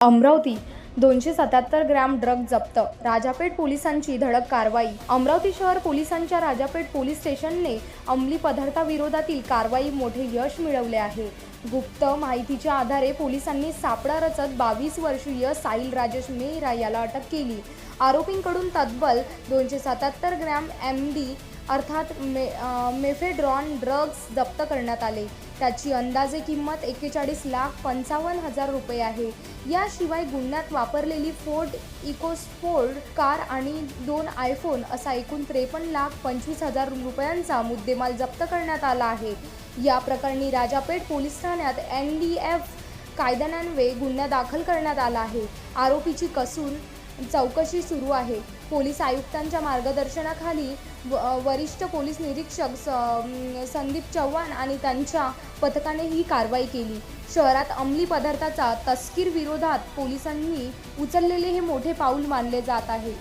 Amravati 277 gram drug जप्त, राजापेठ पोलिसांची धडक कारवाई। अमरावती शहर पोलिसांच्या राजापेठ पोलीस स्टेशनने अंमली पदार्थाविरोधातील कारवाई मोठे यश मिळवले आहे। गुप्त माहितीच्या आधारे पोलिसांनी सापळा रचत 22 वर्षीय साहिल राजेश मेहरा याला अटक केली। आरोपींकडून तब्बल 277 ग्रॅम MD अर्थात मेफेड्रॉन ड्रग्ज जप्त करण्यात आले। त्याची अंदाजे किंमत 41,55,000 रुपये आहे। याशिवाय गुन्ह्यात वापरलेली फोर्ड इकोस्पोर्ट कार आणि 2 iPhone असा एकूण 53,25,000 रुपयांचा मुद्देमाल जप्त करण्यात आला आहे। या प्रकरणी राजापेठ पोलीस ठाण्यात NDF कायद्यान्वये गुन्हा दाखल करण्यात आला आहे। आरोपीची कसून चौकशी सुरू आहे। पोलीस आयुक्तांच्या मार्गदर्शनाखाली वरिष्ठ पोलीस निरीक्षक संदीप चव्हाण आणि त्यांच्या पथकाने ही कारवाई केली। शहरात अंमली पदार्थाचा तस्करी विरोधात पोलिसांनी उचललेले हे मोठे पाऊल मानले जात आहे।